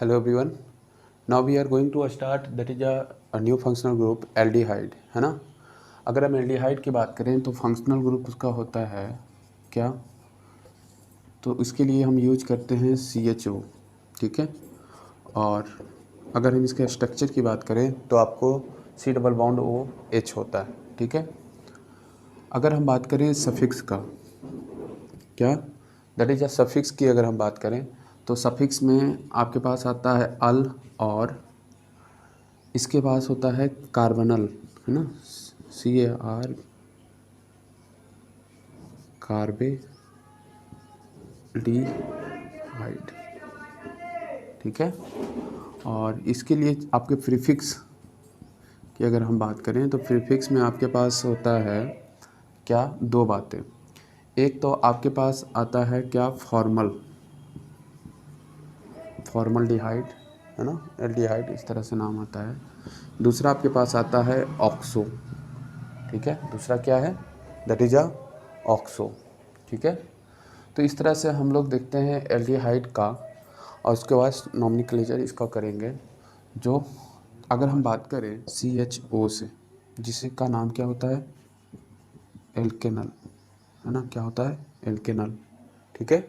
Hello everyone. Now we are going to start that is a new functional group aldehyde है ना। अगर हम aldehyde की बात करें तो फंक्शनल ग्रुप उसका होता है क्या, तो इसके लिए हम यूज करते हैं CHO, ठीक है। और अगर हम इसके स्ट्रक्चर की बात करें तो आपको C डबल बॉन्ड OH होता है, ठीक है। अगर हम बात करें सफिक्स का, क्या दैट इज सफिक्स की अगर हम बात करें तो सफिक्स में आपके पास आता है अल, और इसके पास होता है कार्बनल, है ना, CAR कार्बेल्डिहाइड, ठीक है। और इसके लिए आपके प्रीफिक्स की अगर हम बात करें तो प्रीफिक्स में आपके पास होता है क्या, दो बातें। एक तो आपके पास आता है क्या, फॉर्मल्डिहाइड, है ना, एल्डिहाइड इस तरह से नाम आता है। दूसरा आपके पास आता है ऑक्सो, ठीक है। दूसरा क्या है, दैट इज ऑक्सो, ठीक है। तो इस तरह से हम लोग देखते हैं एल्डिहाइड का, और उसके बाद नॉमेनक्लेचर इसका करेंगे। जो अगर हम बात करें CHO से, जिसका नाम क्या होता है, एल्केनल, है ना, क्या होता है, एल्केनल, ठीक है।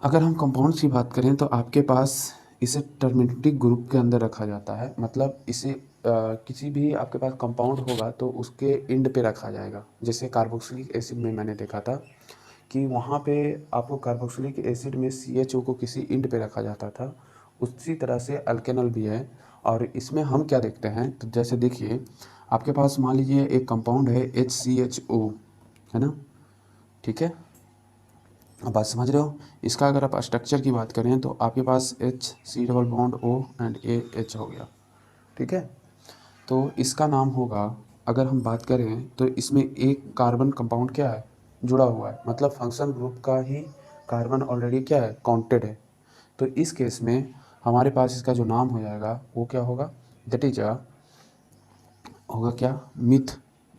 अगर हम कंपाउंड्स की बात करें तो आपके पास इसे टर्मेटिक ग्रुप के अंदर रखा जाता है, मतलब इसे किसी भी आपके पास कंपाउंड होगा तो उसके एंड पे रखा जाएगा। जैसे कार्बोक्सिलिक एसिड में मैंने देखा था कि वहाँ पे आपको कार्बोक्सिलिक एसिड में CHO को किसी एंड पे रखा जाता था, उसी तरह से अल्केनल भी है। और इसमें हम क्या देखते हैं, तो जैसे देखिए आपके पास मान लीजिए एक कंपाउंड है HCHO, है ना, ठीक है। अब बात समझ रहे हो। इसका अगर आप स्ट्रक्चर की बात करें तो आपके पास C double bond O and AH हो गया, ठीक है। तो इसका नाम होगा, अगर हम बात करें तो इसमें एक कार्बन कंपाउंड क्या है, जुड़ा हुआ है, मतलब फंक्शन ग्रुप का ही कार्बन ऑलरेडी क्या है, काउंटेड है। तो इस केस में हमारे पास इसका जो नाम हो जाएगा वो क्या होगा, दैट इज होगा क्या, मिथ,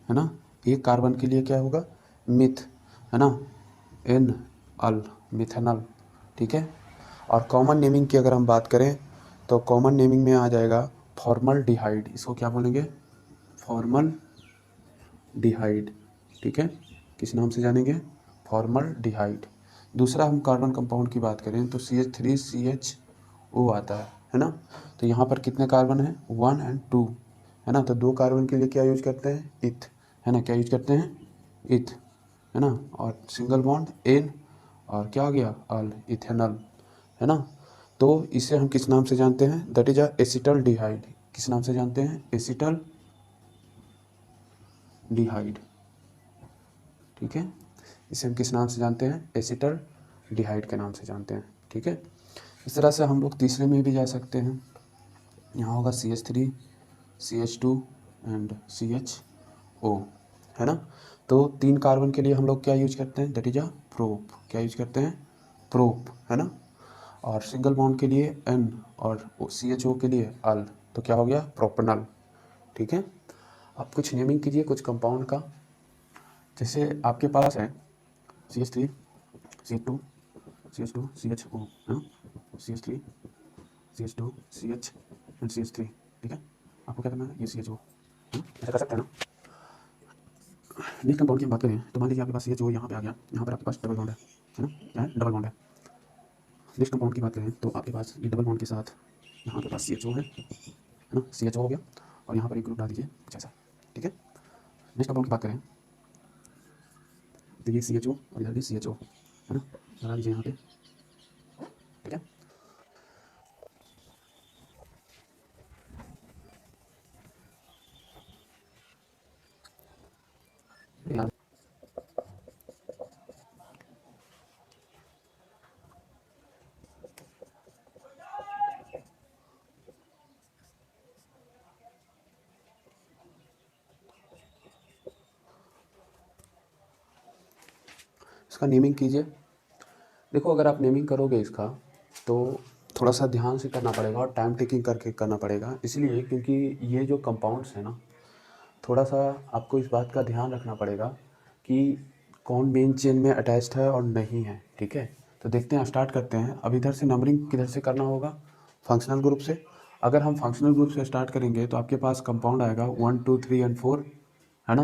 है ना। एक कार्बन के लिए क्या होगा, मिथ, है ना, एन अल, मिथेनल, ठीक है। और कॉमन नेमिंग की अगर हम बात करें तो कॉमन नेमिंग में आ जाएगा फॉर्मल्डिहाइड, इसको क्या बोलेंगे, फॉर्मल्डिहाइड, ठीक है। किस नाम से जानेंगे, फॉर्मल्डिहाइड। दूसरा हम कार्बन कंपाउंड की बात करें तो CH3CHO आता है ना। तो यहाँ पर कितने कार्बन हैं, 1 और 2, है ना। तो दो कार्बन के लिए क्या यूज करते हैं, इथ, है ना, क्या यूज करते हैं, इथ, है ना। और सिंगल बॉन्ड एन, और क्या आ गया, अल, इथेनल, है ना। तो इसे हम किस नाम से जानते हैं, दैट इज एसिटल डिहाइड। किस नाम से जानते हैं, एसिटल डिहाइड, ठीक है। इसे हम किस नाम से जानते हैं, एसिटल डिहाइड के नाम से जानते हैं, ठीक है। इस तरह से हम लोग तीसरे में भी जा सकते हैं। यहाँ होगा CH3 CH2 एंड CHO, है ना। तो तीन कार्बन के लिए हम लोग क्या यूज करते हैं, दैट इज प्रोप, क्या यूज करते हैं, प्रोप, है ना। और सिंगल बॉन्ड के लिए N और CHO के लिए अल, तो क्या हो गया, प्रोपनल, ठीक है। आप कुछ नेमिंग कीजिए कुछ कंपाउंड का। जैसे आपके पास है CH3 CH2 CH2 CHO, है ना, CH3 CH2 CH and CH3, ठीक है। आपको क्या करना है, ये CHO, है ना, ऐसा कर सकते हैं ना। नेक्स्ट कंपाउंड की हम बात करें तो मान लीजिए आपके पास CHO यहाँ पे आ गया, यहाँ पर आपके पास डबल बॉन्ड है ना, क्या है, डबल बॉन्ड है। नेक्स्ट कंपाउंड की बात करें तो आपके पास ये डबल बॉन्ड के साथ यहाँ पे पास CHO है ना, CHO हो गया, और यहाँ पर एक ग्रुप डाल दीजिए कुछ ऐसा, ठीक है। नेक्स्ट कंपाउंड की बात करें तो ये CHO और इधर भी CHO, है ना, लगा दीजिए यहाँ पे, ठीक है। इसका नेमिंग कीजिए। देखो अगर आप नेमिंग करोगे इसका तो थोड़ा सा ध्यान से करना पड़ेगा और टाइम टेकिंग करके करना पड़ेगा, इसलिए क्योंकि ये जो कंपाउंड्स हैं ना, थोड़ा सा आपको इस बात का ध्यान रखना पड़ेगा कि कौन मेन चेन में अटैच्ड है और नहीं है, ठीक है। तो देखते हैं, स्टार्ट करते हैं। अब इधर से नंबरिंग किधर से करना होगा, फंक्शनल ग्रुप से। अगर हम फंक्शनल ग्रुप से स्टार्ट करेंगे तो आपके पास कंपाउंड आएगा 1 2 3 एंड 4, है ना।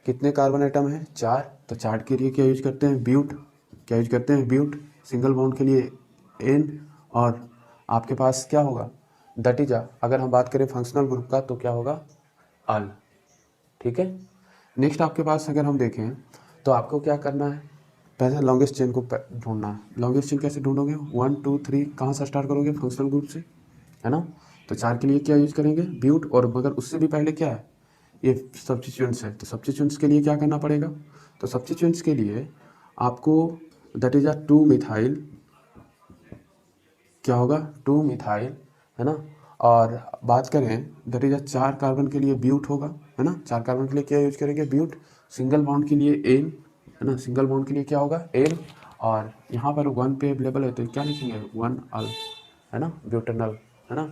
कितने कार्बन आइटम है, 4। तो चार्ट के लिए क्या यूज करते हैं, ब्यूट। क्या यूज करते हैं, ब्यूट। सिंगल बॉन्ड के लिए एन, और आपके पास क्या होगा, दैट इज अगर हम बात करें फंक्शनल ग्रुप का तो क्या होगा, अल। ठीक है। नेक्स्ट आपके पास अगर हम देखें तो आपको क्या करना है, पहले लॉन्गेस्ट चेन को ढूंढना है। लॉन्गेस्ट चेन कैसे ढूंढोगे, 1 2 3 कहाँ से स्टार्ट करोगे, फंक्शनल ग्रुप से, है ना। तो 4 के लिए क्या यूज करेंगे, ब्यूट। और मगर उससे भी पहले क्या है, ये सब्स्टिट्यूएंट्स है। तो सब्स्टिट्यूएंट्स के लिए क्या करना पड़ेगा, तो सब्स्टिट्यूएंट्स के लिए आपको दैट इज 2 मिथाइल, क्या होगा, 2 मिथाइल, है ना। और बात करें दैट इज 4 कार्बन के लिए ब्यूट होगा, है ना। 4 कार्बन के लिए क्या यूज करेंगे, ब्यूट। सिंगल बॉन्ड के लिए एन, है ना। सिंगल बॉन्ड के लिए क्या होगा, एन। और यहाँ पर 1 पे अवेलेबल है तो क्या लिखेंगे, 1 अल, है ना, ब्यूटेनल, है ना।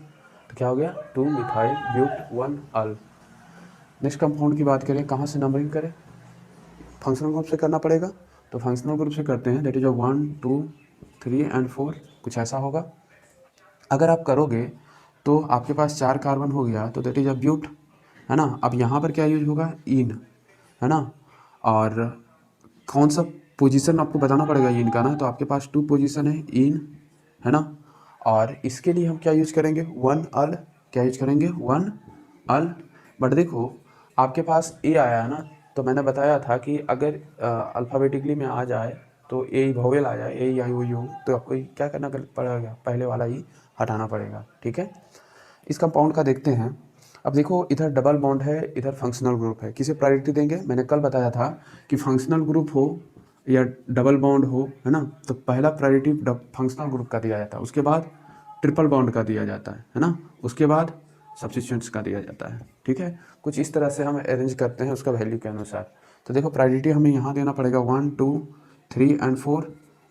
तो क्या हो गया, 2 methyl but 1 al. Next compound की बात करें, कहाँ से नंबरिंग करें, फंक्शनल ग्रुप से करना पड़ेगा। तो फंक्शनल ग्रुप से करते हैं, दैट इज 1 2 3 एंड 4, कुछ ऐसा होगा। अगर आप करोगे तो आपके पास 4 कार्बन हो गया तो दैट इज ब्यूट, है ना। अब यहाँ पर क्या यूज होगा, इन, है ना। और कौन सा पोजीशन आपको बताना पड़ेगा इन का ना, तो आपके पास 2 पोजीशन है इन, है ना। और इसके लिए हम क्या यूज करेंगे, 1 अल। क्या यूज करेंगे, 1 अल। बट देखो आपके पास ए आया है ना, तो मैंने बताया था कि अगर अल्फ़ाबेटिकली में आ जाए तो ए वोवेल आ जाए, ए आई ओ यू, तो आपको क्या करना पड़ेगा, पहले वाला ही हटाना पड़ेगा। ठीक है। इस कंपाउंड का देखते हैं। अब देखो इधर डबल बॉन्ड है, इधर फंक्शनल ग्रुप है, किसे प्रायोरिटी देंगे, मैंने कल बताया था कि फंक्शनल ग्रुप हो या डबल बॉन्ड हो, है ना, तो पहला प्रायोरिटी फंक्शनल ग्रुप का दिया जाता है, उसके बाद ट्रिपल बॉन्ड का दिया जाता है ना, उसके बाद सब्स्टिट्यूएंट्स का दिया जाता है। ठीक है। कुछ इस तरह से हम अरेंज करते हैं उसका वैल्यू के अनुसार। तो देखो प्रायोरिटी हमें यहाँ देना पड़ेगा 1 2 3 एंड 4,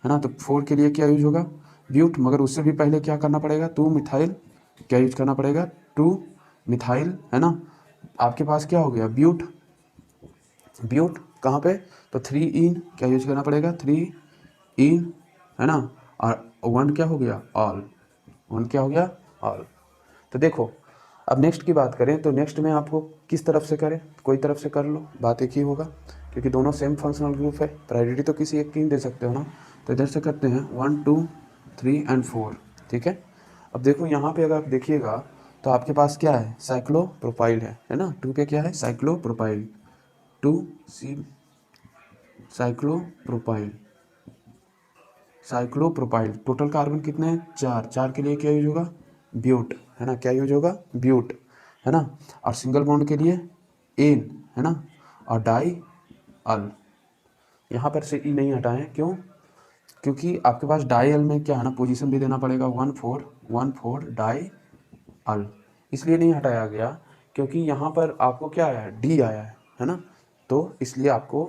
है ना। तो 4 के लिए क्या यूज होगा, ब्यूट। मगर उससे भी पहले क्या करना पड़ेगा, 2 मिथाइल, क्या यूज करना पड़ेगा, 2 मिथाइल, है ना। आपके पास क्या हो गया, ब्यूट। ब्यूट कहाँ पे, तो 3 इन, क्या यूज करना पड़ेगा, 3 इन, है ना। और 1 क्या हो गया, ऑल। 1 क्या हो गया, ऑल। तो देखो अब नेक्स्ट की बात करें तो नेक्स्ट में आपको किस तरफ से करें, कोई तरफ से कर लो, बात एक ही होगा, क्योंकि दोनों सेम फंक्शनल ग्रुप है। प्रायोरिटी तो किसी एक की दे सकते हो ना। तो इधर से करते हैं 1 2 3 एंड 4। ठीक है। अब देखो यहाँ पे अगर आप देखिएगा तो आपके पास क्या है, साइक्लोप्रोपाइल है ना। 2 पे क्या है, साइक्लोप्रोपाइल, 2 सी साइक्लोप्रोपाइल, साइक्लोप्रोपाइल। टोटल कार्बन कितने हैं, 4। 4 के लिए क्या यूज होगा, ब्यूट, है ना। क्या यूज होगा, ब्यूट, है ना। और सिंगल बॉन्ड के लिए एन, है ना। और डाई अल, यहाँ पर से ई नहीं हटाएं, क्यों, क्योंकि आपके पास डाई अल में क्या है ना, पोजीशन भी देना पड़ेगा, 1 4 डाई अल। इसलिए नहीं हटाया गया क्योंकि यहाँ पर आपको क्या आया है, डी आया है ना। तो इसलिए आपको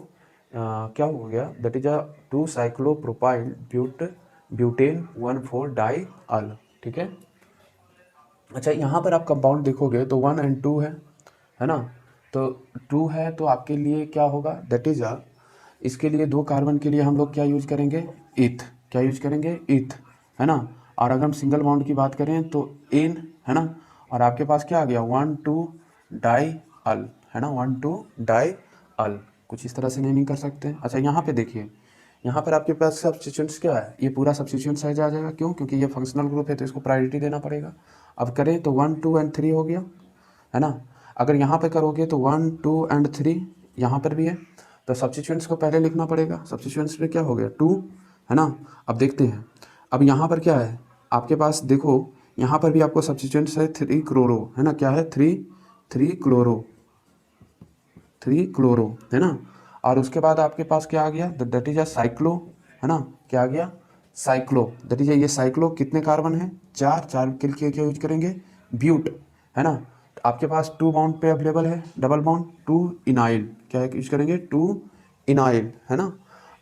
क्या हो गया, that is 2 cyclopropyl butane 1 4 dial. ठीक है। अच्छा यहाँ पर आप कंपाउंड देखोगे तो 1 एंड 2 है ना। तो 2 है तो आपके लिए क्या होगा, दैट इज इसके लिए 2 कार्बन के लिए हम लोग क्या यूज करेंगे, इथ। क्या यूज करेंगे, इथ, है ना। और अगर हम सिंगल बॉन्ड की बात करें तो एन, है ना। और आपके पास क्या आ गया, 1 2 डाई अल, है ना, 1 2 डाई अल। कुछ इस तरह से नहीं कर सकते। अच्छा यहाँ पे देखिए, यहाँ पर आपके पास सब्स्टिट्यूएंट्स क्या है, ये पूरा सब्स्टिट्यूएंट साइज आ जाएगा, क्यों, क्योंकि ये फंक्शनल ग्रुप है तो इसको प्रायोरिटी देना पड़ेगा। अब करें तो 1 2 एंड 3 हो गया, है ना। अगर यहाँ पे करोगे तो 1 2 एंड 3 यहाँ पर भी है, तो सब्स्टिट्यूएंट्स को पहले लिखना पड़ेगा। सब्स्टिट्यूएंट्स में क्या हो गया, 2, है ना। अब देखते हैं, अब यहाँ पर क्या है आपके पास, देखो यहाँ पर भी आपको सब्स्टिट्यूएंट्स है 3 क्लोरो, है ना। क्या है, 3 क्लोरो, 3 क्लोरो, है ना। और उसके बाद आपके पास क्या आ गया, दैट इज साइक्लो, है ना। क्या आ गया, साइक्लो, दैट इज ये साइक्लो। कितने कार्बन है, 4। 4 के लिए क्या यूज करेंगे, ब्यूट, है ना। तो आपके पास 2 बॉन्ड पे अवेलेबल है डबल बॉन्ड, 2 इनाइल, क्या यूज करेंगे, 2 इनाइल, है ना।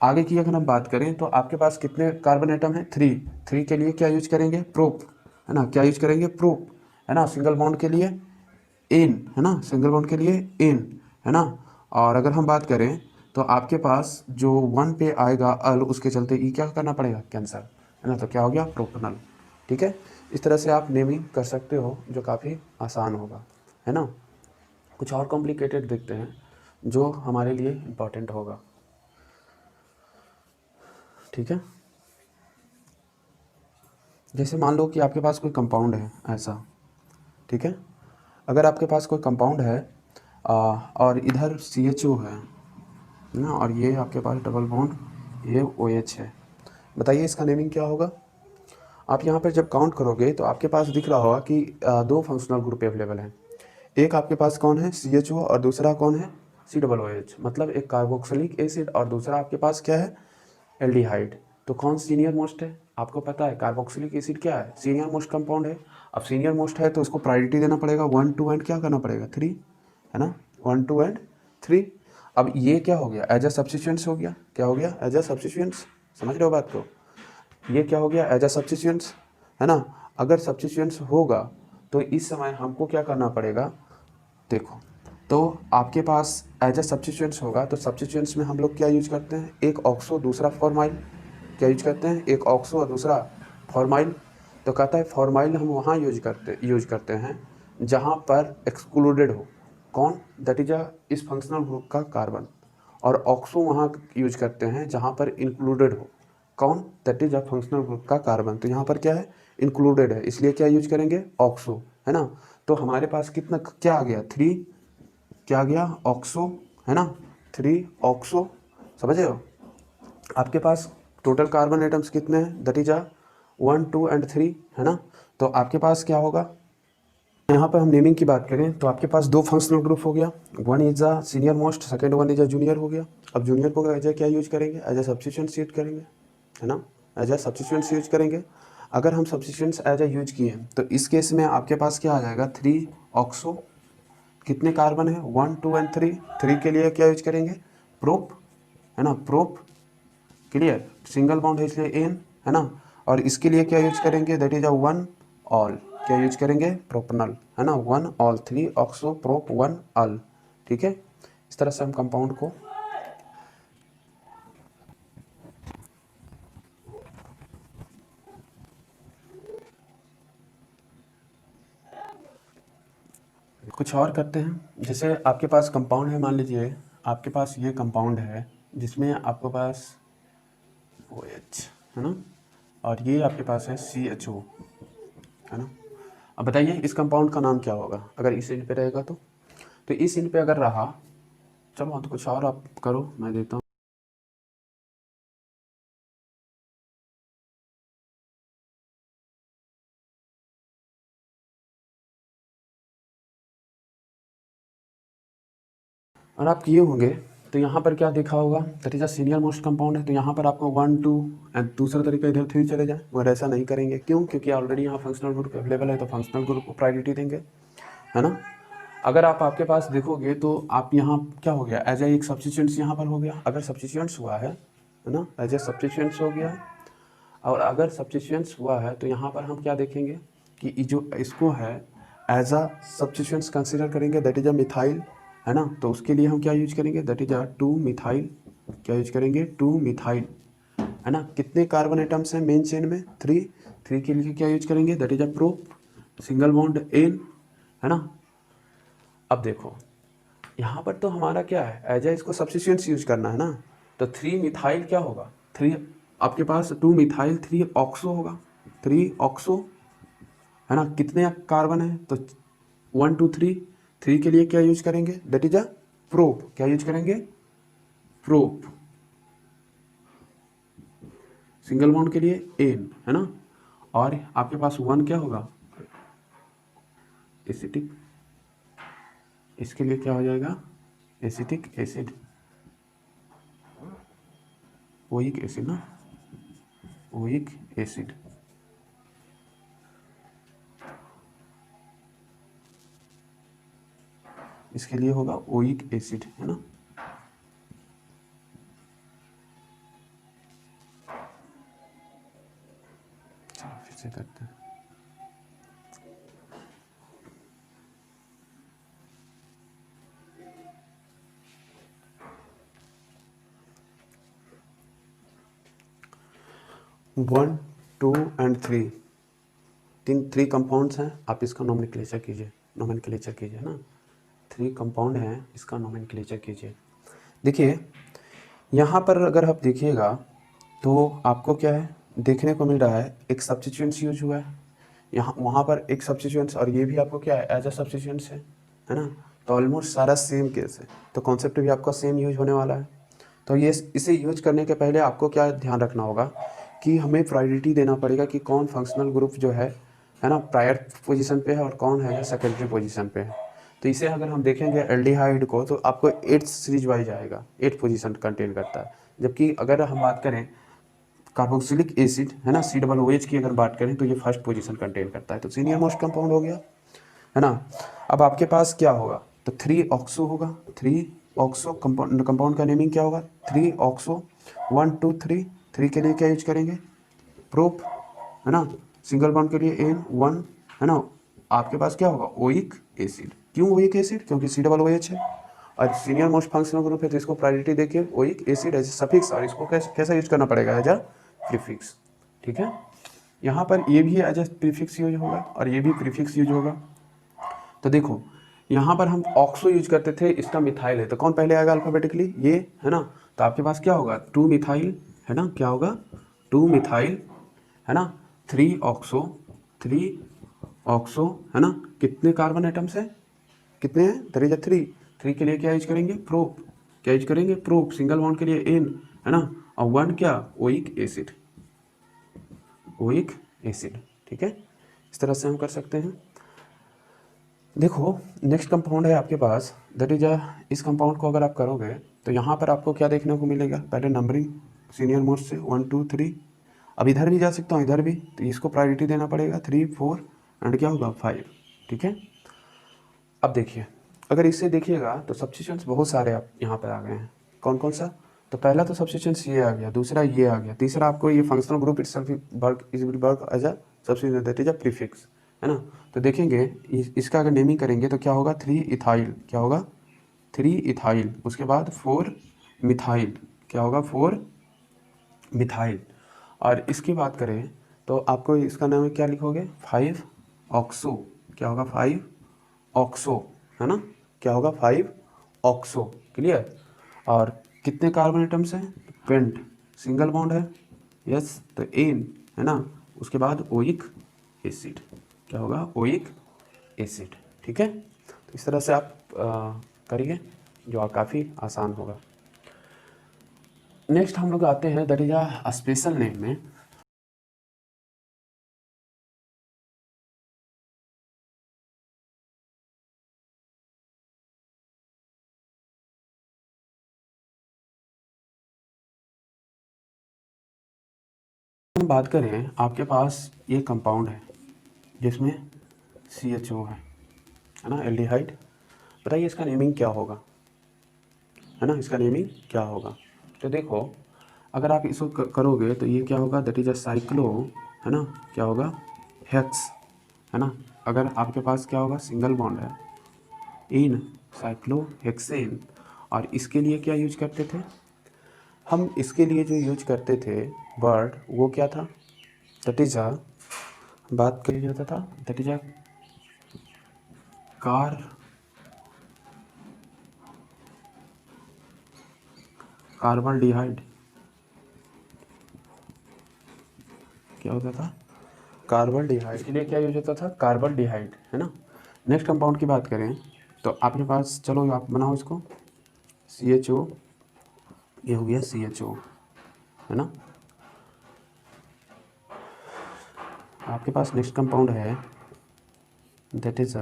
आगे की अगर हम बात करें तो आपके पास कितने कार्बन एटम है, 3। 3 के लिए क्या यूज करेंगे, प्रोप, है ना। क्या यूज करेंगे, प्रोप, है ना। सिंगल बॉन्ड के लिए एन, है ना। सिंगल बॉन्ड के लिए एन, है ना। और अगर हम बात करें तो आपके पास जो 1 पे आएगा अल, उसके चलते ई क्या करना पड़ेगा, कैंसिल, है ना। तो क्या हो गया, प्रोपनल। ठीक है, इस तरह से आप नेमिंग कर सकते हो, जो काफ़ी आसान होगा, है ना। कुछ और कॉम्प्लिकेटेड देखते हैं जो हमारे लिए इम्पॉर्टेंट होगा। ठीक है, जैसे मान लो कि आपके पास कोई कंपाउंड है ऐसा, ठीक है। अगर आपके पास कोई कंपाउंड है और इधर CHO है ना, और ये आपके पास डबल बॉन्ड ये OH है, बताइए इसका नेमिंग क्या होगा। आप यहाँ पर जब काउंट करोगे तो आपके पास दिख रहा होगा कि दो फंक्शनल ग्रुप अवेलेबल हैं। एक आपके पास कौन है, CHO, और दूसरा कौन है, COOH, मतलब एक कार्बोक्सिलिक एसिड, और दूसरा आपके पास क्या है, एल्डिहाइड। तो कौन सीनियर मोस्ट है, आपको पता है कार्बोक्सिलिक एसिड क्या है, सीनियर मोस्ट कंपाउंड है। अब सीनियर मोस्ट है तो उसको प्रायोरिटी देना पड़ेगा, 1 2 एंड क्या करना पड़ेगा 3, है ना, 1 2 एंड 3। अब ये क्या हो गया, एज अ सब्स्टिट्यूएंट्स हो गया, क्या हो गया, एज अ सब्स्टिट्यूएंट्स, समझ रहे हो बात को, ये क्या हो गया, एज अ सब्स्टिट्यूएंट्स, है ना। अगर सब्स्टिट्यूएंट्स होगा तो इस समय हमको क्या करना पड़ेगा, देखो, तो आपके पास एज अ सब्स्टिट्यूएंट्स होगा तो सब्स्टिट्यूएंट्स में हम लोग क्या यूज करते हैं, एक ऑक्सो दूसरा फॉर्माइल, क्या यूज करते हैं, एक ऑक्सो और दूसरा फॉर्माइल। तो कहता है फॉर्माइल हम वहाँ यूज करते हैं जहाँ पर एक्सक्लूडेड हो कौन, दैट इज अ इस फंक्शनल ग्रुप का कार्बन, और ऑक्सो वहाँ यूज करते हैं जहाँ पर इंक्लूडेड हो कौन, that is a functional group का कार्बन। तो यहाँ पर क्या है, इंक्लूडेड है, इसलिए क्या यूज करेंगे, ऑक्सो, है ना। तो हमारे पास कितना क्या आ गया, 3, क्या आ गया, ऑक्सो, है ना, 3 ऑक्सो, समझ रहे हो। आपके पास टोटल कार्बन एटम्स कितने हैं, दैट इज अ 1 2 एंड 3, है ना। तो आपके पास क्या होगा, यहाँ पर हम नेमिंग की बात करें तो आपके पास दो फंक्शनल ग्रुप हो गया, one is a senior most, second one is a junior हो गया। अब जूनियर को एज ए क्या यूज करेंगे, एज ए सब्स्टिट्यूएंट्स यूज करेंगे, है ना, एज ए सब्स्टिट्यूएंट्स यूज करेंगे। अगर हम सब्स्टिट्यूएंट्स एज ए यूज किए तो इस केस में आपके पास क्या आ जाएगा, 3 ऑक्सो, कितने कार्बन है, 1 2 एंड 3, 3 के लिए क्या यूज करेंगे, प्रोप, है ना, प्रोप, क्लियर, सिंगल बॉन्ड है इसलिए एन, है ना। और इसके लिए क्या यूज करेंगे, दैट इज अ 1 ऑल, क्या यूज करेंगे, प्रोपनल, है ना, 1 ऑल, 3 ऑक्सो प्रोप 1 ऑल। ठीक है, इस तरह से हम कंपाउंड को कुछ और करते हैं। जैसे आपके पास कंपाउंड है, मान लीजिए आपके पास ये कंपाउंड है जिसमें आपके पास OH, है ना, और ये आपके पास है CHO, है ना। अब बताइए इस कंपाउंड का नाम क्या होगा, अगर इस इन पे रहेगा तो इस इन पे अगर रहा, चलो तो कुछ और आप करो, मैं देता हूँ। और आप किए होंगे तो यहाँ पर क्या देखा होगा, that is a senior most compound है, तो यहाँ पर आपको 1 2 एंड दूसरा तरीका इधर 3 चले जाए, मगर ऐसा नहीं करेंगे, क्यों, क्योंकि ऑलरेडी यहाँ फंक्शनल ग्रुप अवेलेबल है तो फंक्शनल ग्रुप को प्रायोरिटी देंगे, है ना। अगर आप आपके पास देखोगे तो आप यहाँ क्या हो गया, एज ए एक सब्स्टिट्यूएंट्स यहाँ पर हो गया, अगर सब्स्टिट्यूएंट्स हुआ है ना, एज ए सब्स्टिट्यूएंट्स हो गया। और अगर सब्स्टिट्यूएंट्स हुआ है तो यहाँ पर हम क्या देखेंगे कि जो इसको है एज अ सब्स्टिट्यूएंट्स कंसिडर करेंगे, दैट इज अ मिथाइल, है ना। तो उसके लिए हम क्या यूज करेंगे, दैट इज अ 2 मिथाइल, क्या यूज करेंगे, 2 मिथाइल, है ना। कितने कार्बन एटम्स हैं मेन चेन में, 3, 3 के लिए क्या यूज करेंगे, that is a prop, single bond ane, है ना। अब देखो यहाँ पर तो हमारा क्या है, एज ए इसको सब्स्टिट्यूएंट्स यूज करना है ना, तो 3 मिथाइल क्या होगा, 3 आपके पास 2 मिथाइल 3 ऑक्सो होगा, 3 ऑक्सो, है ना। कितने कार्बन है, तो 1 2 3, 3 के लिए क्या यूज करेंगे, दैट इज अ प्रोप, क्या यूज करेंगे, प्रोप, सिंगल बॉन्ड के लिए एन, है ना। और आपके पास 1 क्या होगा, एसिटिक, इसके लिए क्या हो जाएगा, एसिटिक एसिड, ओइक एसिड ना, ओइक एसिड, इसके लिए होगा ओइक एसिड, है ना। चलो फिर से करते हैं। 1 2 एंड 3, थ्री कंपाउंड्स हैं, आप इसका नोमेनक्लेचर कीजिए ना। 3 कंपाउंड हैं, इसका नोमेनक्लेचर कीजिए। देखिए यहाँ पर अगर आप देखिएगा तो आपको क्या है देखने को मिल रहा है, एक सब्स्टिट्यूएंट्स यूज हुआ है यहाँ, वहाँ पर एक सब्स्टिट्यूएंट्स, और ये भी आपको क्या है एज अ सब्स्टिट्यूएंट्स है ना। तो ऑलमोस्ट सारा सेम केस है, तो कॉन्सेप्ट भी आपका सेम यूज होने वाला है। तो ये इसे यूज करने के पहले आपको क्या ध्यान रखना होगा कि हमें प्रायोरिटी देना पड़ेगा कि कौन फंक्शनल ग्रुप जो है ना प्रायर पोजीशन पे है और कौन है सेकेंडरी पोजीशन पे है। तो इसे अगर हम देखेंगे एल्डिहाइड को तो आपको 8th सीरीज वाइज आएगा, 8 पोजीशन कंटेन करता है। जबकि अगर हम बात करें कार्बोक्सिलिक एसिड है ना COOH की अगर बात करें तो ये फर्स्ट पोजीशन कंटेन करता है, तो सीनियर मोस्ट कंपाउंड हो गया है ना। अब आपके पास क्या होगा, तो 3 ऑक्सो होगा। 3 ऑक्सो कंपाउंड का नेमिंग क्या होगा, 3 ऑक्सो 1 2 3। 3 के लिए क्या यूज करेंगे, प्रोप है ना। सिंगल बॉन्ड के लिए N1 है ना। आपके पास क्या होगा, ओइक एसिड। क्यों ओइक एसिड, क्योंकि COOH है और सीनियर मोस्ट फंक्शनल ग्रुप है, तो इसको प्रायोरिटी देके ओइक एसिड एज सफिक्स, और इसको कैसा यूज करना पड़ेगा एज अ प्रीफिक्स। ठीक है, यहाँ पर ये भी एज अ प्रीफिक्स यूज होगा और ये भी प्रीफिक्स यूज होगा। तो देखो यहाँ पर हम ऑक्सो यूज करते थे, इसका मिथाइल है, तो कौन पहले आएगा अल्फाबेटिकली, ये है ना। तो आपके पास क्या होगा 2 मिथाइल है ना, क्या होगा 2 मिथाइल है ना। 3 ऑक्सो 3 ऑक्सो है ना। कितने कार्बन एटम्स हैं, कितने हैं, दर इज 3। 3 के लिए क्या यूज करेंगे, प्रोप। क्या यूज करेंगे, प्रोप। सिंगल बॉन्ड के लिए N है ना, और 1 क्या, ओइक एसिड, ओइक एसिड। ठीक है, इस तरह से हम कर सकते हैं। देखो नेक्स्ट कंपाउंड है आपके पास, दैट इज इस कंपाउंड को अगर आप करोगे तो यहाँ पर आपको क्या देखने को मिलेगा, पहले नंबरिंग सीनियर मोस्ट से 1 2 3। अब इधर भी जा सकता हूँ, इधर भी, तो इसको प्रायोरिटी देना पड़ेगा 3 4 एंड क्या होगा 5। ठीक है, अब देखिए अगर इसे देखिएगा तो सब्स्टिट्यूएंट्स बहुत सारे आप यहाँ पर आ गए हैं। कौन कौन सा, तो पहला तो सब्स्टिट्यूएंट्स ये आ गया, दूसरा ये आ गया, तीसरा आपको ये functional group itself work is will work as a substituent that is a prefix है ना। तो देखेंगे इसका अगर नेमिंग करेंगे तो क्या होगा 3 इथाइल, क्या होगा 3 इथाइल। उसके बाद 4 मिथाइल, क्या होगा 4 मिथाइल। और इसकी बात करें तो आपको इसका नाम क्या लिखोगे 5 ऑक्सो, क्या होगा 5 ऑक्सो है ना, क्या होगा 5 ऑक्सो। क्लियर, और कितने कार्बन एटम्स हैं, पेंट, सिंगल बॉन्ड है, यस, तो एन है ना। उसके बाद ओइक एसिड, क्या होगा ओइक एसिड। ठीक है, तो इस तरह से आप करिए जो काफ़ी आसान होगा। नेक्स्ट हम लोग आते हैं that is a special name में। हम बात करें आपके पास ये कंपाउंड है जिसमें CHO है ना, एल्डिहाइड। बताइए इसका नेमिंग क्या होगा, है ना, इसका नेमिंग क्या होगा। तो देखो अगर आप इसको करोगे तो ये क्या होगा, दैट इज अ साइक्लो है ना, क्या होगा हेक्स है ना। अगर आपके पास क्या होगा सिंगल बॉन्ड है इन साइक्लोहेक्सेन, और इसके लिए क्या यूज करते थे हम, इसके लिए जो यूज करते थे वर्ड वो क्या था, दैट इज अ बात किया जाता था दैट इज अ कार्बन डिहाइड, क्या होता था कार्बन डिहाइड। इसके लिए क्या यूज होता था कार्बन डिहाइड है ना। नेक्स्ट कंपाउंड की बात करें तो आपके पास, चलो आप बनाओ इसको CHO, ये हो गया CHO है ना। आपके पास नेक्स्ट कंपाउंड है दैट इज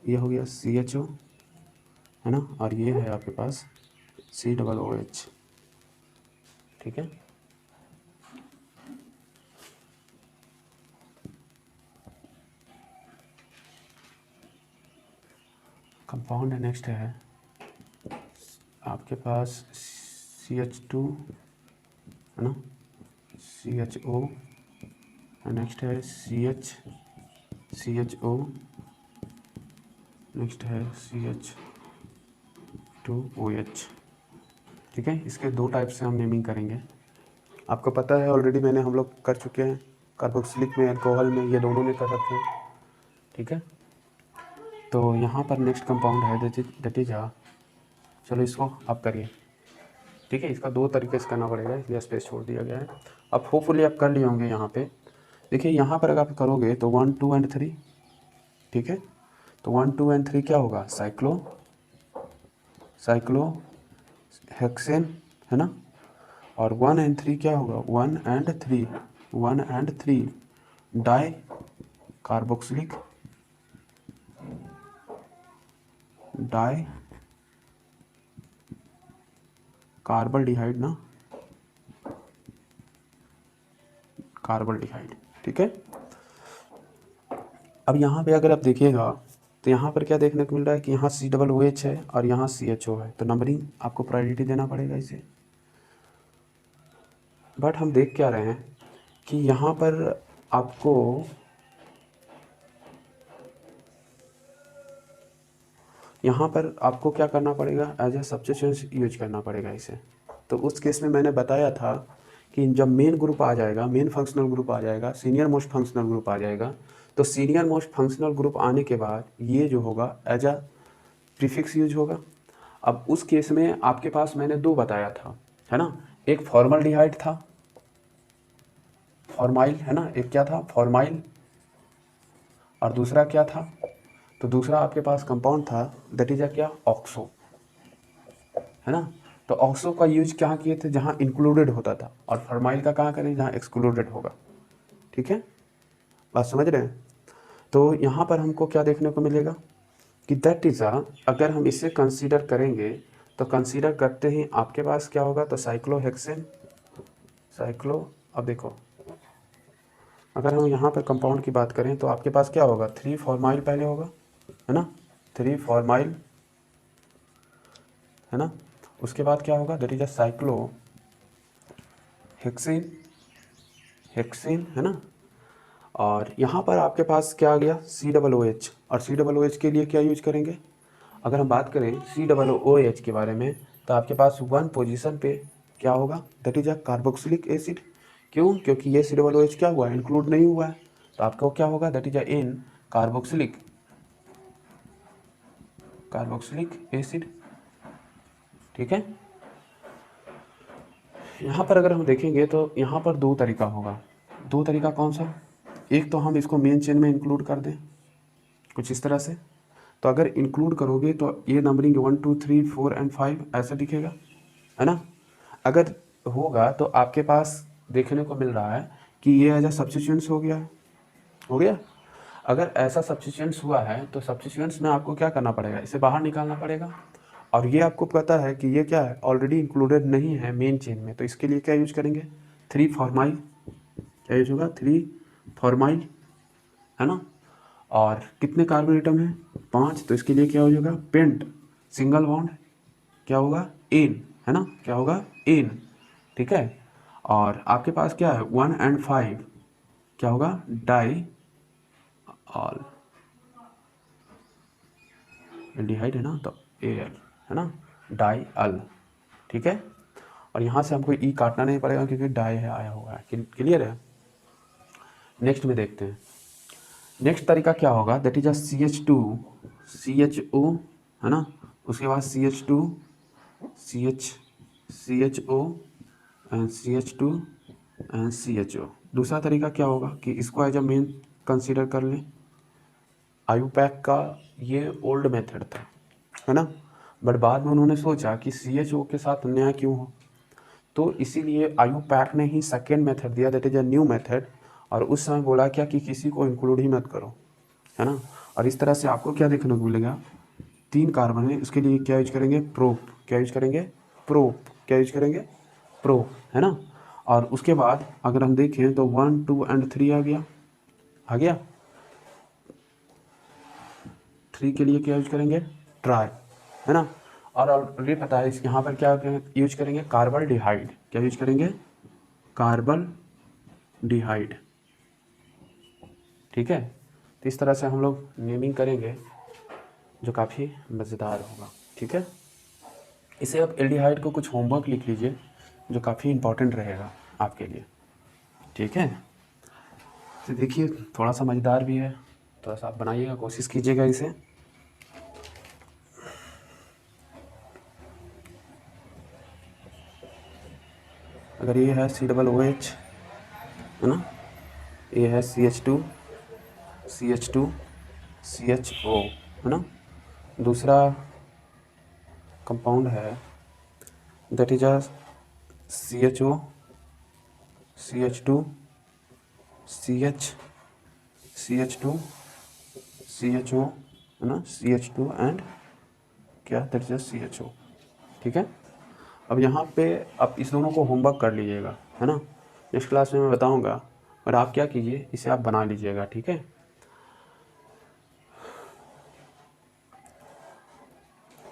ये हो गया CHO है ना, और ये है आपके पास COOH। ठीक है, कंपाउंड नेक्स्ट है आपके पास CH2 है ना, CHO, नेक्स्ट है CHO, नेक्स्ट है CH2OH। ठीक है, इसके 2 टाइप से हम नेमिंग करेंगे। आपको पता है ऑलरेडी मैंने हम लोग कर चुके हैं, कार्बोक्सिलिक में, अल्कोहल में, ये दोनों में कर रखे हैं, ठीक है। तो यहाँ पर नेक्स्ट कंपाउंड है दैट इज चलो इसको आप करिए, ठीक है। इसका 2 तरीके से करना पड़ेगा, इसलिए स्पेस छोड़ दिया गया है। अब होपफुली आप कर लिए होंगे। यहाँ पे देखिए, यहाँ पर अगर आप करोगे तो 1 2 एंड 3, ठीक है। तो 1 2 एंड 3 क्या होगा, साइक्लो हेक्सेन, है ना। और 1 एंड 3 क्या होगा, 1 एंड 3 डाई कार्बोक्सिलिक डाई कार्बल्डिहाइड ना, कार्बल्डिहाइड, ठीक है। अब यहाँ पे अगर आप देखिएगा तो यहाँ पर क्या देखने को मिल रहा है कि यहाँ COOH है और यहाँ CHO है, तो नंबरिंग आपको प्रायोरिटी देना पड़ेगा इसे। बट हम देख क्या रहे हैं कि यहाँ पर आपको क्या करना पड़ेगा, एज ए सब्स्टिट्यूएंट यूज करना पड़ेगा इसे। तो उस केस में मैंने बताया था कि जब मेन ग्रुप आ जाएगा, मेन फंक्शनल ग्रुप आ जाएगा, सीनियर मोस्ट फंक्शनल ग्रुप आ जाएगा, तो सीनियर मोस्ट फंक्शनल ग्रुप आने के बाद ये जो होगा एज अ प्रीफिक्स यूज होगा। अब उस केस में आपके पास मैंने 2 बताया था, है ना। एक फॉर्मल्डिहाइड था, फॉर्माइल, है ना, एक क्या था, फॉर्माइल, और दूसरा क्या था, तो दूसरा आपके पास कंपाउंड था दैट इज क्या, ऑक्सो, है ना। तो ऑक्सो का यूज कहाँ किए थे, जहाँ इंक्लूडेड होता था, और फॉर्माइल का कहाँ करें, जहाँ एक्सक्लूडेड होगा, ठीक है। बात समझ रहे हैं। तो यहाँ पर हमको क्या देखने को मिलेगा कि दैट इज अगर हम इसे कंसीडर करेंगे तो कंसीडर करते ही आपके पास क्या होगा, तो साइक्लोहेक्सेन, अब देखो, अगर हम यहाँ पर कंपाउंड की बात करें तो आपके पास क्या होगा, 3 फॉर्माइल पहले होगा, है ना, 3 फॉर्माइल, है ना। उसके बाद क्या होगा, दैट इज हेक्सेन, है ना। और यहाँ पर आपके पास क्या आ गया, COOH, और COOH के लिए क्या यूज करेंगे, अगर हम बात करें COOH के बारे में, तो आपके पास 1 पोजीशन पे क्या होगा, दैट इज कार्बोक्सिलिक एसिड। क्यों, क्योंकि ये COOH क्या हुआ, इंक्लूड नहीं हुआ है, तो आपको क्या होगा, that is in carboxylic acid, ठीक है। यहाँ पर अगर हम देखेंगे तो यहाँ पर 2 तरीका होगा। 2 तरीका कौन सा, एक तो हम इसको मेन चेन में इंक्लूड कर दें कुछ इस तरह से, तो अगर इंक्लूड करोगे तो ये नंबरिंग 1 2 3 4 एंड 5 ऐसा दिखेगा, है ना। अगर होगा तो आपके पास देखने को मिल रहा है कि ये एज अ सब्स्टिट्यूएंट्स हो गया। अगर ऐसा सब्स्टिट्यूएंट्स हुआ है तो सब्स्टिट्यूएंट्स में आपको क्या करना पड़ेगा, इसे बाहर निकालना पड़ेगा। और ये आपको पता है कि ये क्या है, ऑलरेडी इंक्लूडेड नहीं है मेन चेन में, तो इसके लिए क्या यूज करेंगे, 3 फॉर्माइल, क्या यूज होगा, 3 फॉर्माइल, है ना। और कितने कार्बन एटम है, 5, तो इसके लिए क्या हो जाएगा, पेंट, सिंगल बॉन्ड, क्या होगा, एन, है ना, क्या होगा, एन, ठीक है। और आपके पास क्या है, 1 एंड 5 क्या होगा, डाई ऑल एल्डिहाइड, है ना, तो एल, है ना, डाई अल, ठीक है। और यहाँ से हमको ई काटना नहीं पड़ेगा क्योंकि डाई है आया हुआ है, क्लियर है। नेक्स्ट में देखते हैं, नेक्स्ट तरीका क्या होगा, दैट इज CH2 CHO, है ना। उसके बाद CH2 CHO and CH2 and CHO। दूसरा तरीका क्या होगा कि इसको एज अ मेन कंसीडर कर लें। आयुपैक का ये ओल्ड मेथड था, है ना, बट बाद में उन्होंने सोचा कि CHO के साथ नया क्यों हो, तो इसीलिए आयुपैक ने ही सेकेंड मेथड दिया, that is a new method. और उस समय बोला क्या कि किसी को इंक्लूड ही मत करो, है ना। और इस तरह से आपको क्या देखने को मिलेगा, 3 कार्बन है, उसके लिए क्या यूज करेंगे, प्रोप, क्या यूज करेंगे, प्रोप, क्या यूज करेंगे, प्रोप, है ना। और उसके बाद अगर हम देखें तो 1 2 एंड 3 आ गया 3 के लिए क्या यूज करेंगे, ट्राई, है ना। और ऑलरेडी पता है यहाँ पर क्या यूज करेंगे, कार्बल्डिहाइड, क्या यूज करेंगे, कार्बल्डिहाइड, ठीक है। तो इस तरह से हम लोग नेमिंग करेंगे जो काफ़ी मज़ेदार होगा, ठीक है। इसे आप एल्डिहाइड को कुछ होमवर्क लिख लीजिए जो काफ़ी इंपॉर्टेंट रहेगा। आपके लिए, ठीक है। तो देखिए थोड़ा सा मज़ेदार भी है, थोड़ा सा आप बनाइएगा, कोशिश कीजिएगा इसे। अगर ये है COOH, है ना, ये है CH2 CHO, है ना। दूसरा कंपाउंड है that is a CHO CH2 CH2 CHO, है ना, CH2 एंड क्या, दैट इज अ CHO, ठीक है। अब यहाँ पे आप इस दोनों को होमवर्क कर लीजिएगा, है ना। नेक्स्ट क्लास में मैं बताऊँगा, और आप क्या कीजिए, इसे आप बना लीजिएगा, ठीक है।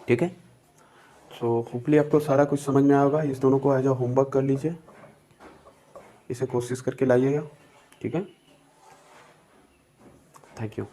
ठीक है, सो होपफुली आपको सारा कुछ समझ में आया होगा। इस दोनों को एज अ होमवर्क कर लीजिए, इसे कोशिश करके लाइएगा, ठीक है। Thank you.